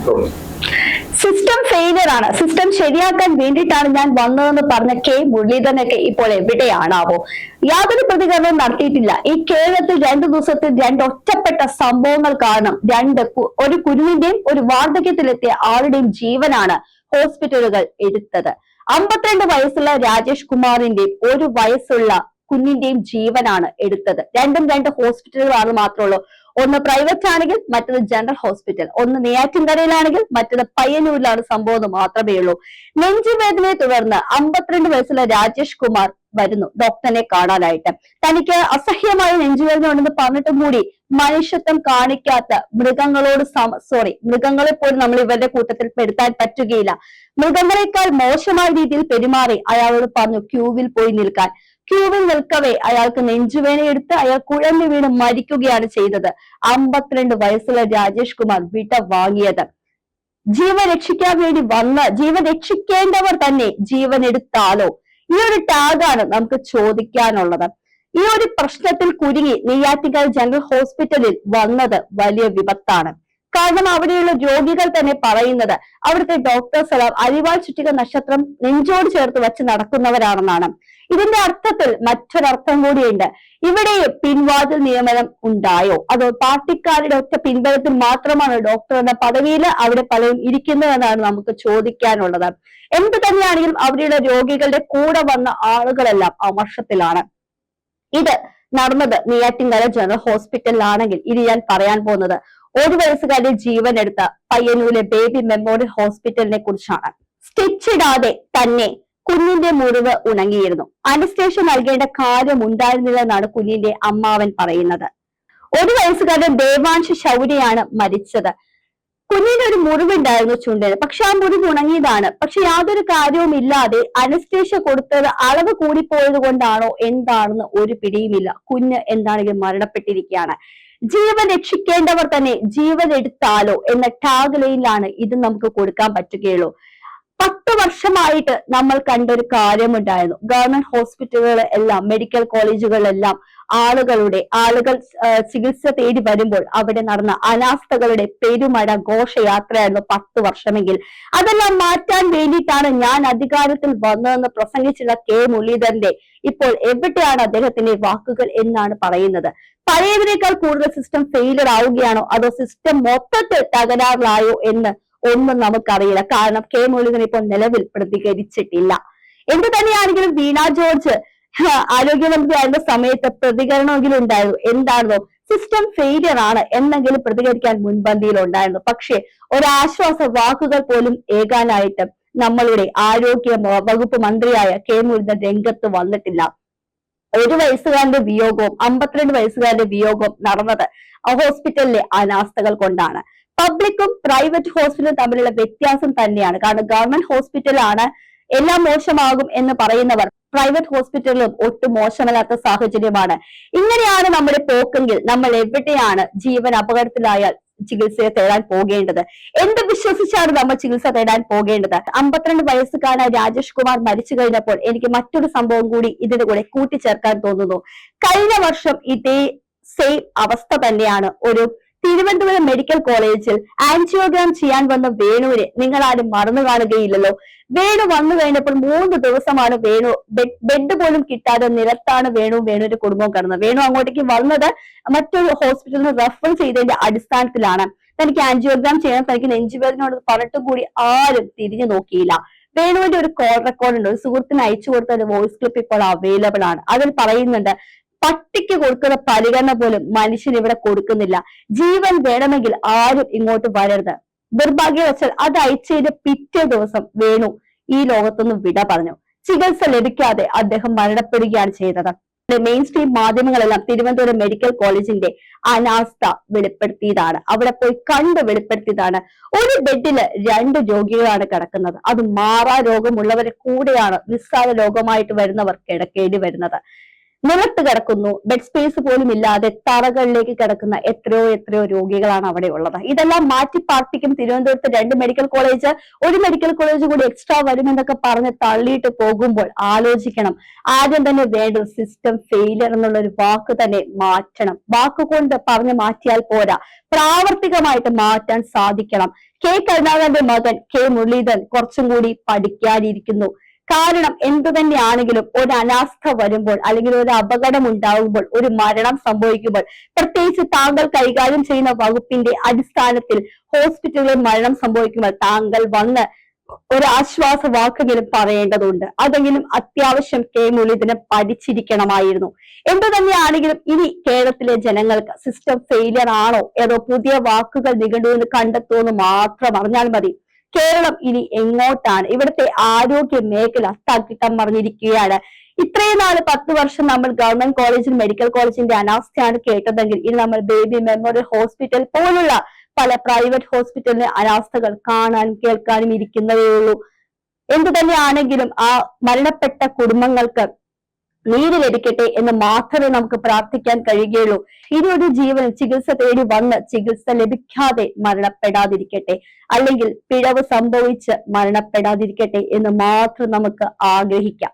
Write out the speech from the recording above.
തോന്നുന്നു? System failure ആണ്, system ശരിയാക്കാൻ വേണ്ടിയിട്ടാണ് ഞാൻ വന്നതെന്ന് പറഞ്ഞ കെ മുരളീധരനൊക്കെ ഇപ്പോൾ എവിടെയാണാവോ? യാതൊരു പ്രതികരണവും നടത്തിയിട്ടില്ല. ഈ കേരളത്തിൽ 2 ദിവസത്തിൽ 2 ഒറ്റപ്പെട്ട സംഭവങ്ങൾ കാരണം ഒരു കുരുവിന്റെയും ഒരു വാർദ്ധക്യത്തിലെത്തിയ ആളുടെയും ജീവനാണ് ഹോസ്പിറ്റലുകൾ എടുത്തത്. 52 വയസ്സുള്ള രാജേഷ് കുമാറിന്റെയും 1 വയസ്സുള്ള കുഞ്ഞിന്റെയും ജീവനാണ് എടുത്തത്. രണ്ടും 2 ഹോസ്പിറ്റലുകളാണ് മാത്രമുള്ളൂ. ഒന്ന് പ്രൈവറ്റ് ആണെങ്കിൽ മറ്റത് ജനറൽ ഹോസ്പിറ്റൽ. ഒന്ന് നെയ്യാറ്റിൻകരയിലാണെങ്കിൽ മറ്റത് പയ്യന്നൂരിലാണ് സംഭവം മാത്രമേ ഉള്ളൂ. നെഞ്ചുവേദനയെ തുടർന്ന് 52 വയസ്സുള്ള രാജേഷ് കുമാർ വരുന്നു ഡോക്ടറിനെ കാണാനായിട്ട്. തനിക്ക് അസഹ്യമായ നെഞ്ചുവേദന ഉണ്ടെന്ന് പറഞ്ഞിട്ടും കൂടി മനുഷ്യത്വം കാണിക്കാത്ത മൃഗങ്ങളെ പോലും നമ്മൾ ഇവരുടെ കൂട്ടത്തിൽ പെടുത്താൻ പറ്റുകയില്ല. മൃഗങ്ങളെക്കാൾ മോശമായ രീതിയിൽ പെരുമാറി അയാളോട് പറഞ്ഞു ക്യൂവിൽ പോയി നിൽക്കാൻ. ക്യൂവിൽ നിൽക്കവേ അയാൾക്ക് നെഞ്ചുവേദനയെടുത്ത് അയാൾ കുഴഞ്ഞു വീണ് മരിക്കുകയാണ് ചെയ്തത്. 52 വയസ്സുള്ള രാജേഷ് കുമാർ വിട വാങ്ങിയത്. ജീവൻ രക്ഷിക്കാൻ വേണ്ടി ജീവൻ രക്ഷിക്കേണ്ടവർ തന്നെ ജീവൻ എടുത്താലോ? ഈ ഒരു ടാഗാണ് നമുക്ക് ചോദിക്കാനുള്ളത്. ഈ ഒരു പ്രശ്നത്തിൽ കുരുങ്ങി നെയ്യാറ്റിൻകര ജനറൽ ഹോസ്പിറ്റലിൽ വന്നത് വലിയ വിപത്താണ്. കാരണം അവിടെയുള്ള രോഗികൾ തന്നെ പറയുന്നത് അവിടുത്തെ ഡോക്ടേഴ്സ് എല്ലാം അരിവാൾ ചുറ്റിക നക്ഷത്രം നെഞ്ചോട് ചേർത്ത് വെച്ച് നടക്കുന്നവരാണെന്നാണ്. ഇതിന്റെ അർത്ഥത്തിൽ മറ്റൊരർത്ഥം കൂടിയുണ്ട്. ഇവിടെ പിൻവാതിൽ നിയമനം ഉണ്ടായോ? അതോ പാർട്ടിക്കാരുടെ ഒറ്റ പിൻബലത്തിൽ മാത്രമാണ് ഡോക്ടർ എന്ന പദവിയിൽ അവിടെ പലരും ഇരിക്കുന്നതെന്നാണ് നമുക്ക് ചോദിക്കാനുള്ളത്. എന്ത് തന്നെയാണെങ്കിലും അവിടെയുള്ള രോഗികളുടെ കൂടെ വന്ന ആളുകളെല്ലാം അമർഷത്തിലാണ്. ഇത് നടന്നത് നെയ്യാറ്റിൻകര ജനറൽ ഹോസ്പിറ്റലിലാണെങ്കിൽ ഇനി ഞാൻ പറയാൻ പോകുന്നത് 1 വയസ്സുകാരുടെ ജീവൻ എടുത്ത പയ്യന്നൂരിലെ ബേബി മെമ്മോറിയൽ ഹോസ്പിറ്റലിനെ കുറിച്ചാണ്. സ്റ്റിച്ച് ഇടാതെ തന്നെ കുഞ്ഞിന്റെ മുറിവ് ഉണങ്ങിയിരുന്നു. അനസ്തേഷ്യ നൽകേണ്ട കാര്യമുണ്ടായിരുന്നില്ലെന്നാണ് കുഞ്ഞിന്റെ അമ്മാവൻ പറയുന്നത്. 1 വയസ്സുകാരൻ ദേവാൻഷ് ശൗര്യയാണ് മരിച്ചത്. കുഞ്ഞിന് ഒരു മുറിവുണ്ടായിരുന്നു ചുണ്ടിന്. പക്ഷെ ആ മുറിവ് ഉണങ്ങിയതാണ്. പക്ഷെ യാതൊരു കാര്യവും ഇല്ലാതെ അനസ്തേഷ്യ കൊടുത്തത് അളവ് കൂടിപ്പോയത് കൊണ്ടാണോ എന്താണെന്ന് ഒരു പിടിയുമില്ല. കുഞ്ഞ് എന്താണെങ്കിലും മരണപ്പെട്ടിരിക്കുകയാണ്. ജീവൻ രക്ഷിക്കേണ്ടവർ തന്നെ ജീവൻ എടുത്താലോ എന്ന ടാഗ് ലൈനിലാണ് ഇത് നമുക്ക് കൊടുക്കാൻ പറ്റുകയുള്ളൂ. 10 വർഷമായിട്ട് നമ്മൾ കണ്ടൊരു കാര്യമുണ്ടായിരുന്നു. ഗവൺമെന്റ് ഹോസ്പിറ്റലുകൾ എല്ലാം മെഡിക്കൽ കോളേജുകളിലെല്ലാം ആളുകൾ ചികിത്സ തേടി വരുമ്പോൾ അവിടെ നടന്ന അനാസ്ഥകളുടെ പെരുമഴ ഘോഷയാത്രയായിരുന്നു 10 വർഷമെങ്കിൽ. അതെല്ലാം മാറ്റാൻ വേണ്ടിയിട്ടാണ് ഞാൻ അധികാരത്തിൽ വന്നതെന്ന് പ്രസംഗിച്ചുള്ള കെ മുരളീധരന്റെ ഇപ്പോൾ എവിടെയാണ് അദ്ദേഹത്തിന്റെ വാക്കുകൾ എന്നാണ് പറയുന്നത്. പഴയതിനേക്കാൾ കൂടുതൽ സിസ്റ്റം ഫെയിലിയർ ആവുകയാണോ അതോ സിസ്റ്റം മൊത്തത്തിൽ തകരാറിലായോ എന്ന് ഒന്നും നമുക്കറിയില്ല. കാരണം കെ മുരളീധരൻ ഇപ്പോൾ നിലവിൽ പ്രതികരിച്ചിട്ടില്ല. എന്ത് തന്നെയാണെങ്കിലും വീണ ജോർജ് ആരോഗ്യമന്ത്രിയായിരുന്ന സമയത്ത് പ്രതികരണമെങ്കിലും ഉണ്ടായിരുന്നു. എന്താണോ സിസ്റ്റം ഫെയിലിയർ ആണ് എന്നെങ്കിലും പ്രതികരിക്കാൻ മുൻപന്തിയിൽ ഉണ്ടായിരുന്നു. പക്ഷേ ഒരാശ്വാസ വാക്കുകൾ പോലും ഏകാനായിട്ട് നമ്മളുടെ ആരോഗ്യ വകുപ്പ് മന്ത്രിയായ കെ മുരളീധരൻ രംഗത്ത് വന്നിട്ടില്ല. 1 വയസ്സുകാരന്റെ വിയോഗവും 52 വയസ്സുകാരന്റെ വിയോഗവും നടന്നത് ഹോസ്പിറ്റലിലെ അനാസ്ഥകൾ കൊണ്ടാണ്. പബ്ലിക്കും പ്രൈവറ്റ് ഹോസ്പിറ്റലും തമ്മിലുള്ള വ്യത്യാസം തന്നെയാണ്. കാരണം ഗവൺമെന്റ് ഹോസ്പിറ്റലാണ് എല്ലാം മോശമാകും എന്ന് പറയുന്നവർ പ്രൈവറ്റ് ഹോസ്പിറ്റലിലും ഒട്ടും മോശമല്ലാത്ത സാഹചര്യമാണ്. ഇങ്ങനെയാണ് നമ്മുടെ പോക്കെങ്കിൽ നമ്മൾ എവിടെയാണ് ജീവൻ അപകടത്തിലായാൽ ചികിത്സയെ തേടാൻ പോകേണ്ടത്? എന്ത് വിശ്വസിച്ചാണ് നമ്മൾ ചികിത്സ തേടാൻ പോകേണ്ടത്? 52 വയസ്സുകാരനായ രാജേഷ് കുമാർ മരിച്ചു കഴിഞ്ഞപ്പോൾ എനിക്ക് മറ്റൊരു സംഭവം കൂടി ഇതിന്റെ കൂടെ കൂട്ടിച്ചേർക്കാൻ തോന്നുന്നു. കഴിഞ്ഞ വർഷം ഇതേ സെയിം അവസ്ഥ തന്നെയാണ് ഒരു തിരുവനന്തപുരം മെഡിക്കൽ കോളേജിൽ ആൻജിയോഗ്രാം ചെയ്യാൻ വന്ന വേണുവിനെ നിങ്ങൾ ആരും മറന്നു കാണുകയില്ലല്ലോ. വേണു വന്നു കഴിഞ്ഞപ്പോൾ 3 ദിവസമാണ് വേണു ബെഡ് പോലും കിട്ടാതെ നിലത്താണ് വേണുവിന്റെ കുടുംബം കിടന്നത്. വേണു അങ്ങോട്ടേക്ക് വന്നത് മറ്റൊരു ഹോസ്പിറ്റലിൽ റെഫർ ചെയ്തതിന്റെ അടിസ്ഥാനത്തിലാണ്. തനിക്ക് ആൻജിയോഗ്രാം ചെയ്യാൻ തനിക്ക് നെഞ്ചുവേദനയോട് പറഞ്ഞിട്ടും കൂടി ആരും തിരിഞ്ഞു നോക്കിയില്ല. വേണുവിന്റെ ഒരു കോൾ റെക്കോർഡ് ഉണ്ട്. ഒരു സുഹൃത്തിന് അയച്ചു കൊടുത്ത ഒരു വോയിസ് ക്ലിപ്പ് ഇപ്പോൾ അവൈലബിൾ ആണ്. അതിൽ പറയുന്നുണ്ട് പട്ടിക്ക് കൊടുക്കുന്ന പരിഗണന പോലും മനുഷ്യൻ ഇവിടെ കൊടുക്കുന്നില്ല. ജീവൻ വേണമെങ്കിൽ ആരും ഇങ്ങോട്ട് വരരുത്. നിർഭാഗ്യവശാൽ അത് അയച്ചതിന്റെ പിറ്റേ ദിവസം വേണു ഈ ലോകത്തൊന്നും വിട പറഞ്ഞു. ചികിത്സ ലഭിക്കാതെ അദ്ദേഹം മരണപ്പെടുകയാണ് ചെയ്തത്. മെയിൻ സ്ട്രീം മാധ്യമങ്ങളെല്ലാം തിരുവനന്തപുരം മെഡിക്കൽ കോളേജിന്റെ അനാസ്ഥ വെളിപ്പെടുത്തിയതാണ്. അവിടെ പോയി കണ്ട് വെളിപ്പെടുത്തിയതാണ്. ഒരു ബെഡില് 2 രോഗികളാണ് കിടക്കുന്നത്. അത് മാറാ രോഗമുള്ളവരെ കൂടെയാണ് നിസ്സാര രോഗമായിട്ട് വരുന്നവർ കിടക്കേണ്ടി വരുന്നത്. നിലത്ത് കിടക്കുന്നു, ബെഡ് സ്പേസ് പോലും ഇല്ലാതെ തറകളിലേക്ക് കിടക്കുന്ന എത്രയോ രോഗികളാണ് അവിടെ ഉള്ളത്. ഇതെല്ലാം മാറ്റി പാർപ്പിക്കും. തിരുവനന്തപുരത്ത് 2 മെഡിക്കൽ കോളേജ്, ഒരു മെഡിക്കൽ കോളേജ് കൂടി എക്സ്ട്രാ വരുമെന്നൊക്കെ പറഞ്ഞ് തള്ളിയിട്ട് പോകുമ്പോൾ ആലോചിക്കണം. ആദ്യം തന്നെ വേണ്ടത് സിസ്റ്റം ഫെയിലിയർ എന്നുള്ള ഒരു വാക്ക് തന്നെ മാറ്റണം. വാക്കുകൊണ്ട് പറഞ്ഞു മാറ്റിയാൽ പോരാ, പ്രാവർത്തികമായിട്ട് മാറ്റാൻ സാധിക്കണം. കെ കരുണാകരന്റെ മകൻ കെ മുരളീധരൻ കുറച്ചും കൂടി പഠിക്കാനിരിക്കുന്നു. കാരണം എന്തു തന്നെയാണെങ്കിലും ഒരു അനാസ്ഥ വരുമ്പോൾ, അല്ലെങ്കിൽ ഒരു അപകടം ഉണ്ടാകുമ്പോൾ, ഒരു മരണം സംഭവിക്കുമ്പോൾ, പ്രത്യേകിച്ച് താങ്കൾ കൈകാര്യം ചെയ്യുന്ന വകുപ്പിന്റെ അടിസ്ഥാനത്തിൽ ഹോസ്പിറ്റലുകളിൽ മരണം സംഭവിക്കുമ്പോൾ താങ്കൾ വന്ന് ഒരു ആശ്വാസ വാക്കെങ്കിലും പറയേണ്ടതുണ്ട്. അതെങ്കിലും അത്യാവശ്യം കെ മുരളീധരൻ പഠിച്ചിരിക്കണമായിരുന്നു. എന്തു തന്നെയാണെങ്കിലും ഇനി കേരളത്തിലെ ജനങ്ങൾക്ക് സിസ്റ്റം ഫെയിലിയർ ആണോ, ഏതോ പുതിയ വാക്കുകൾ നിഘണ്ടുവിന് കണ്ടെത്തുമെന്ന് മാത്രം അറിഞ്ഞാൽ മതി. കേരളം ഇനി എങ്ങോട്ടാണ്? ഇവിടുത്തെ ആരോഗ്യ മേഖല തകിട്ടം മറിഞ്ഞിരിക്കുകയാണ്. ഇത്രയും നാള് 10 വർഷം നമ്മൾ ഗവൺമെന്റ് കോളേജിൽ, മെഡിക്കൽ കോളേജിന്റെ അനാസ്ഥയാണ് കേട്ടതെങ്കിൽ ഇനി നമ്മൾ ബേബി മെമ്മോറിയൽ ഹോസ്പിറ്റൽ പോലുള്ള പല പ്രൈവറ്റ് ഹോസ്പിറ്റലിലെ അനാസ്ഥകൾ കാണാനും കേൾക്കാനും ഇരിക്കുന്നതേ ഉള്ളൂ. എന്തു തന്നെയാണെങ്കിലും ആ മരണപ്പെട്ട കുടുംബങ്ങൾക്ക് നീതി ലഭിക്കട്ടെ എന്ന് മാത്രമേ നമുക്ക് പ്രാർത്ഥിക്കാൻ കഴിയുകയുള്ളൂ. ഇനി ഒരു ജീവൻ ചികിത്സ തേടി വന്ന് ചികിത്സ ലഭിക്കാതെ മരണപ്പെടാതിരിക്കട്ടെ, അല്ലെങ്കിൽ പിഴവ് സംഭവിച്ച് മരണപ്പെടാതിരിക്കട്ടെ എന്ന് മാത്രം നമുക്ക് ആഗ്രഹിക്കാം.